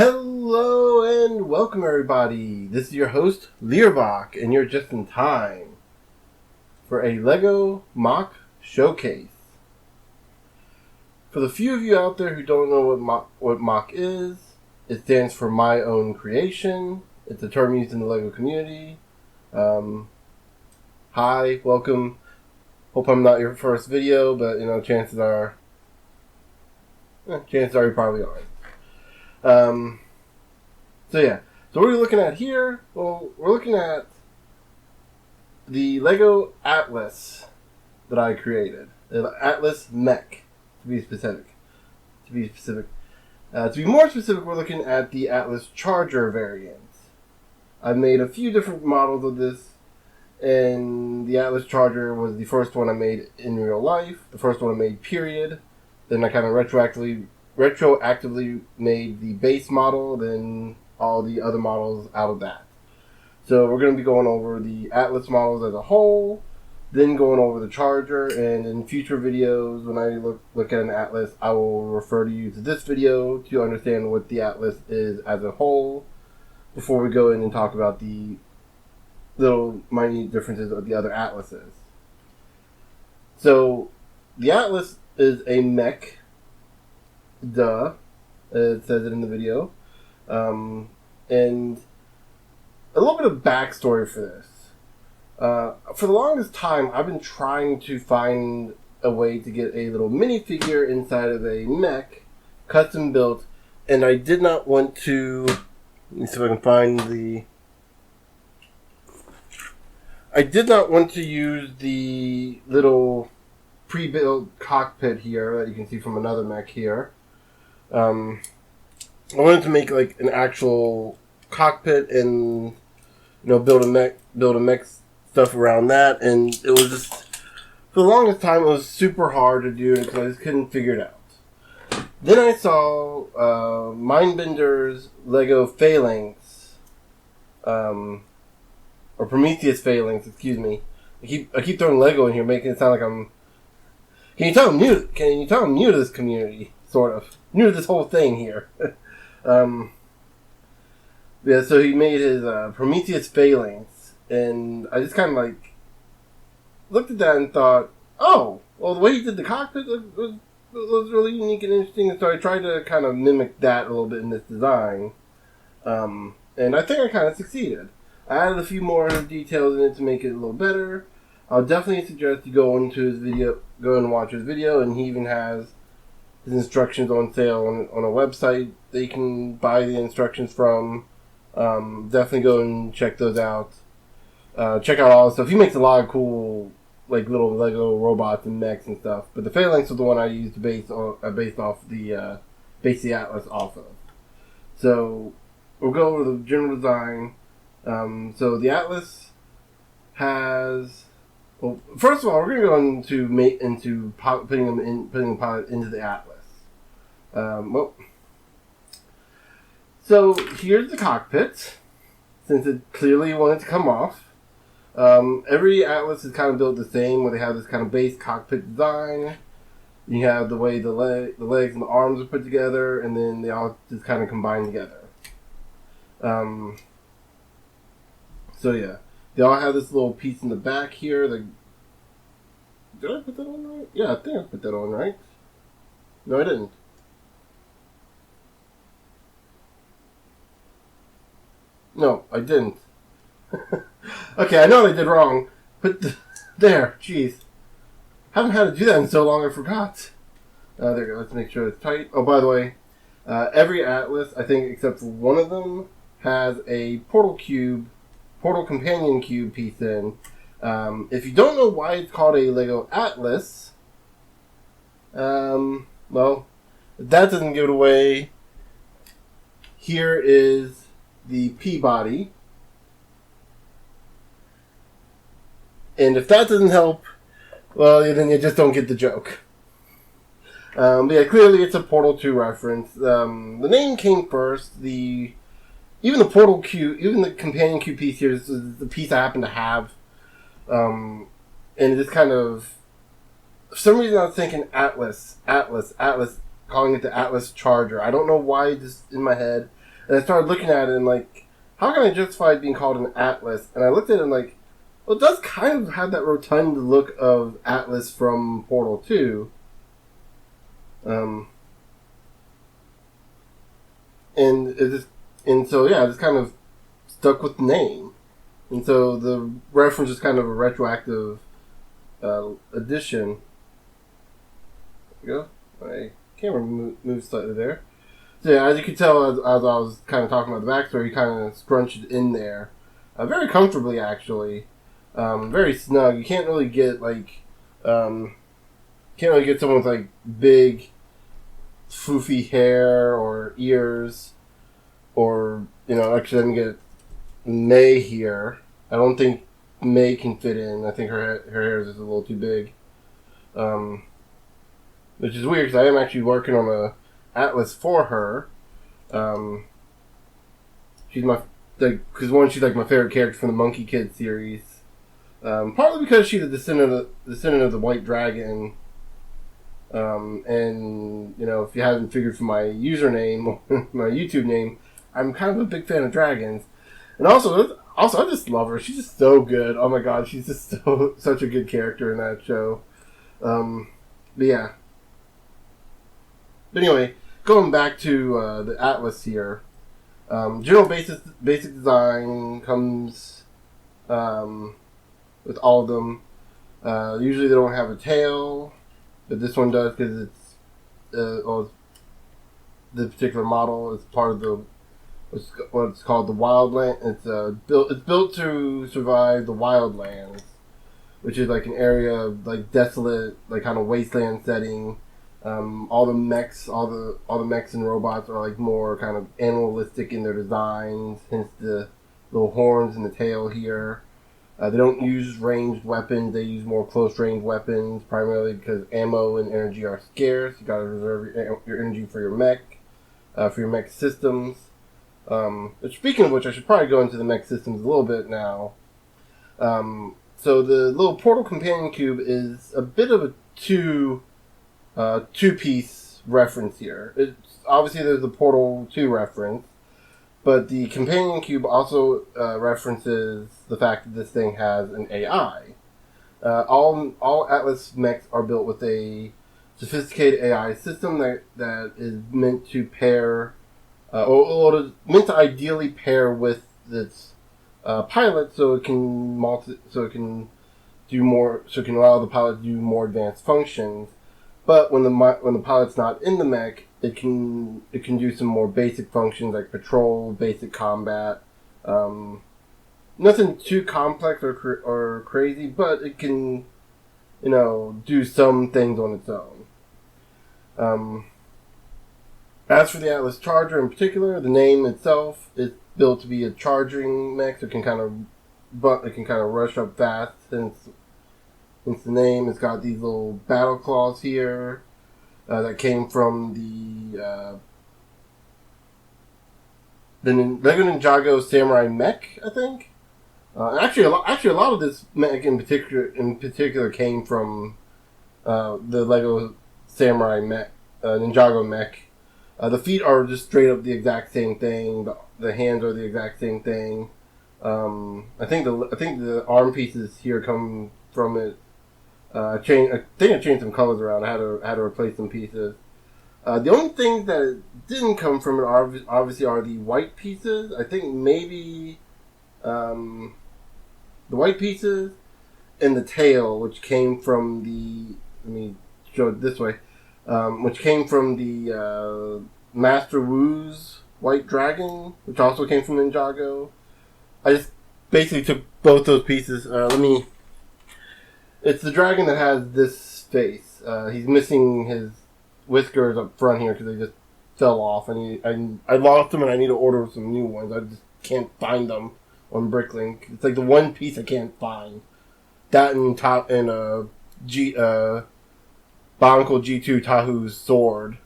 Hello and welcome everybody. This is your host, Learbach, and you're just in time for a LEGO MOC Showcase. For the few of you out there who don't know what MOC is, it stands for My Own Creation. It's a term used in the LEGO community. Hi, welcome. Hope I'm not your first video, but chances are you probably aren't. So what are we looking at here? Well, we're looking at the LEGO Atlas that I created. The Atlas Mech, to be specific. To be more specific, we're looking at the Atlas Charger variant. I've made a few different models of this, and the Atlas Charger was the first one I made in real life, the first one I made, period. Then I kind of retroactively made the base model, then all the other models out of that. So we're going to be going over the Atlas models as a whole, then going over the Charger, and in future videos, when I look at an Atlas, I will refer to you to this video to understand what the Atlas is as a whole, before we go in and talk about the little minute differences of the other Atlases. So, the Atlas is a mech. Duh. It says it in the video. And a little bit of backstory for this. For the longest time, I've been trying to find a way to get a little minifigure inside of a mech, custom built, and I did not want to... Let me see if I can find the... I did not want to use the little pre-built cockpit here that you can see from another mech here. I wanted to make like an actual cockpit and build a mech stuff around that, and it was just, for the longest time it was super hard to do because I just couldn't figure it out. Then I saw Mindbender's LEGO Phalanx, or Prometheus Phalanx, excuse me. I keep throwing LEGO in here, making it sound like I'm. Can you tell I'm new to this community? Sort of new to this whole thing here. So he made his Prometheus Phalanx, and I just kind of like looked at that and thought, oh, well, the way he did the cockpit was really unique and interesting, and so I tried to kind of mimic that a little bit in this design, and I think I kind of succeeded. I added a few more details in it to make it a little better. I'll definitely suggest you go and watch his video, and he even has his instructions on sale on a website that you can buy the instructions from. Definitely go and check those out. Check out all the stuff. He makes a lot of cool, like, little LEGO robots and mechs and stuff. But the Phalanx was the one I used to base the Atlas off of. So we'll go over the general design. So the Atlas has. Well, first of all, we're going to go into putting the pilot into the Atlas. So here's the cockpit, since it clearly wanted to come off. Every Atlas is kind of built the same, where they have this kind of base cockpit design. You have the way the legs and the arms are put together, and then they all just kind of combine together. So yeah, they all have this little piece in the back here. Did I put that on right? Yeah, I think I put that on right. No, I didn't. No, I didn't. Okay, I know I did wrong. There, jeez. Haven't had to do that in so long I forgot. There we go, let's make sure it's tight. Oh, by the way, every Atlas, I think except for one of them, has a portal companion cube piece in. If you don't know why it's called a LEGO Atlas, well, if that doesn't give it away, here is the P body. And if that doesn't help, well, then you just don't get the joke. But yeah, clearly it's a Portal 2 reference. The name came first. Even the Portal Cube, even the companion cube piece here is the piece I happen to have. And it just kind of, for some reason I was thinking Atlas, calling it the Atlas Charger. I don't know why, just in my head. And I started looking at it and like, how can I justify it being called an Atlas? And I looked at it and like, well, it does kind of have that rotund look of Atlas from Portal 2. And it just, and so yeah, I just kind of stuck with the name. And so the reference is kind of a retroactive addition. There we go. My camera moved slightly there. So yeah, as you can tell, as I was kind of talking about the backstory, he kind of scrunched in there, very comfortably actually, very snug. You can't really get like, someone with like big, foofy hair or ears, or actually let me get May here. I don't think May can fit in. I think her hair is just a little too big, which is weird because I am actually working on a Atlas for her. She's my because she's like my favorite character from the Monkey Kid series. Partly because she's a descendant of the White Dragon. And if you haven't figured from my username, my YouTube name, I'm kind of a big fan of dragons. And also I just love her. She's just so good. Oh my god, she's just such a good character in that show. But yeah. But anyway, going back to the Atlas here. General basic design comes with all of them. Usually they don't have a tail, but this one does because it's the particular model is part of the what's called the wildland. It's built to survive the wildlands, which is like an area of like desolate, like kind of wasteland setting. All the mechs and robots are like more kind of animalistic in their designs, hence the little horns and the tail here. They don't use ranged weapons; they use more close-range weapons, primarily because ammo and energy are scarce. You gotta reserve your energy for your mech systems. Speaking of which, I should probably go into the mech systems a little bit now. So the little portal companion cube is a bit of a two-piece reference here. It's obviously there's the Portal 2 reference, but the companion cube also references the fact that this thing has an AI. All Atlas mechs are built with a sophisticated AI system that is meant to pair, or meant to ideally pair with its pilot, so it can allow the pilot to do more advanced functions. But when the pilot's not in the mech, it can do some more basic functions like patrol, basic combat. Nothing too complex or crazy, but it can do some things on its own. As for the Atlas Charger in particular, the name itself is built to be a charging mech, so it can kind of rush up fast. Since the name, it's got these little battle claws here that came from the Lego Ninjago Samurai Mech, I think. Actually, a lot of this mech in particular came from the Lego Samurai Mech, Ninjago Mech. The feet are just straight up the exact same thing. The hands are the exact same thing. I think the arm pieces here come from it. I think I changed some colors around. I had to replace some pieces. The only things that didn't come from it obviously are the white pieces. I think maybe the white pieces and the tail, which came from the. Let me show it this way. Which came from the Master Wu's White Dragon, which also came from Ninjago. I just basically took both those pieces. It's the dragon that has this face. He's missing his whiskers up front here because they just fell off, and I lost them, and I need to order some new ones. I just can't find them on Bricklink. It's like the one piece I can't find. That and Banco G2 Tahu's sword.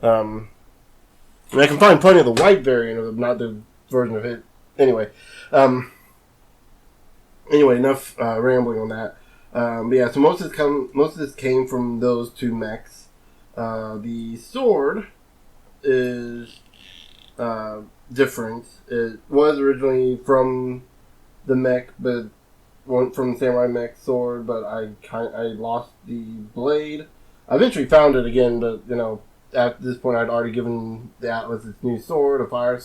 And I can find plenty of the white variant of them, not the version of it. Anyway, enough rambling on that. But yeah, so most of this came from those two mechs. The sword is different. It was originally from the Mech, but went from the Samurai Mech sword, but I lost the blade. I eventually found it again, but at this point I'd already given the Atlas its new sword, a fire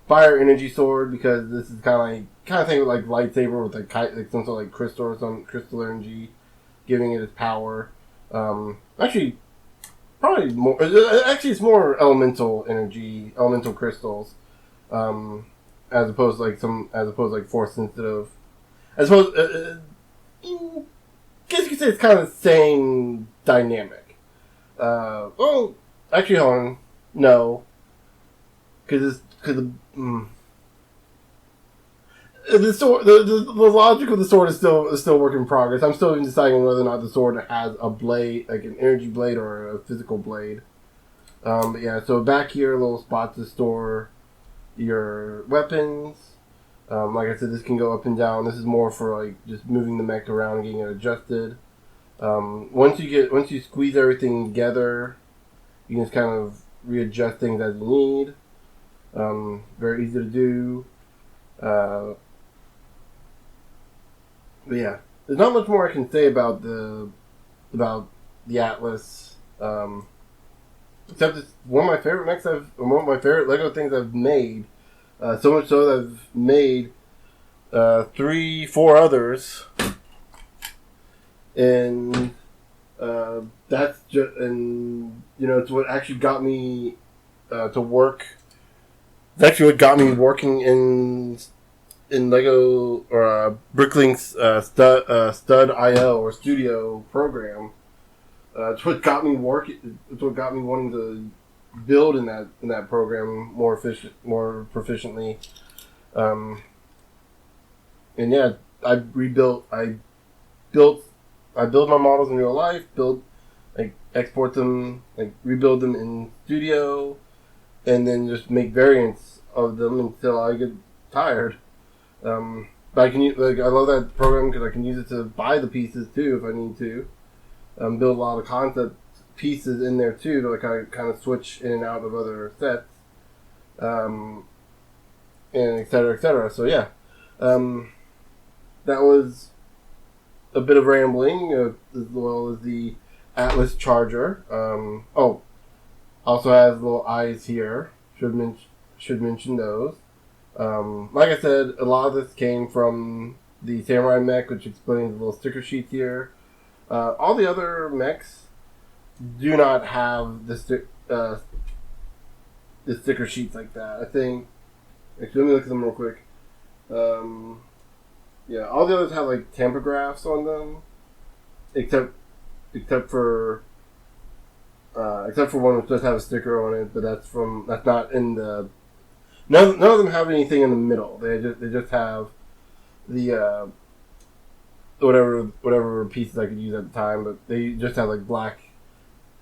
fire energy sword, because this is kind of thing with like lightsaber with like some sort of like crystal or some crystal energy, giving it its power. Actually, probably more. Actually, it's more elemental energy, elemental crystals, as opposed to like force sensitive. As opposed, guess you could say it's kind of the same dynamic. Well, actually, hold on, no, because the sword, the logic of the sword is still work in progress. I'm still even deciding whether or not the sword has a blade, like an energy blade or a physical blade. But yeah, so back here, a little spot to store your weapons. Like I said, this can go up and down. This is more for like just moving the mech around and getting it adjusted. Once you squeeze everything together, you can just kind of readjust things as you need. Very easy to do. But yeah, there's not much more I can say about the Atlas, except it's one of my favorite mechs one of my favorite Lego things I've made. So much so that I've made 3-4 others, and that's just it's what actually got me to work. It's actually what got me working in Lego or Bricklink's Stud.io or Studio program. It's what got me working. It's what got me wanting to build in that program more proficiently. And yeah, I build my models in real life. Export them, rebuild them in Studio, and then just make variants of them until I get tired. But I can I love that program because I can use it to buy the pieces too if I need to. Build a lot of concept pieces in there too to kind of switch in and out of other sets, and et cetera, et cetera. So yeah, that was a bit of rambling as well as the Atlas charger. Also has little eyes here. Should mention those. Like I said, a lot of this came from the Samurai Mech, which explains the little sticker sheets here. All the other mechs do not have the sticker sheets like that. I think. Actually, let me look at them real quick. Yeah, all the others have like tampografs on them, except for one which does have a sticker on it, but that's not in the. None of them have anything in the middle. They just have the whatever pieces I could use at the time, but they just have like black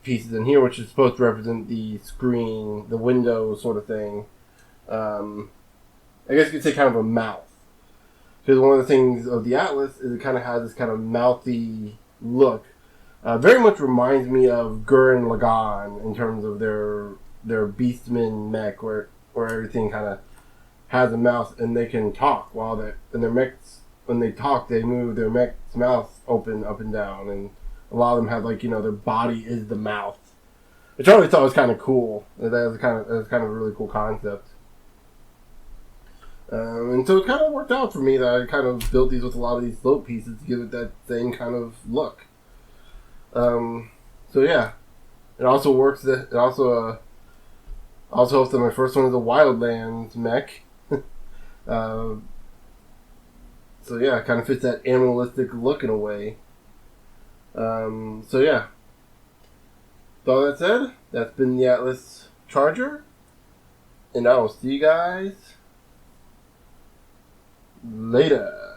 pieces in here, which is supposed to represent the screen, the window sort of thing. I guess you could say kind of a mouth. Because one of the things of the Atlas is it kind of has this kind of mouthy look. Very much reminds me of Gurren Lagann in terms of their Beastman mech, where everything kind of has a mouth and they can talk their mechs, when they talk, they move their mech's mouth open up and down, and a lot of them have their body is the mouth, which I always thought was kind of cool. That was kind of a really cool concept. And so it kind of worked out for me that I kind of built these with a lot of these slope pieces to give it that same kind of look. So yeah, it also works. It also helps that my first one is a Wildlands mech. So yeah, it kind of fits that animalistic look in a way. So yeah. With all that said, that's been the Atlas Charger, and I will see you guys later.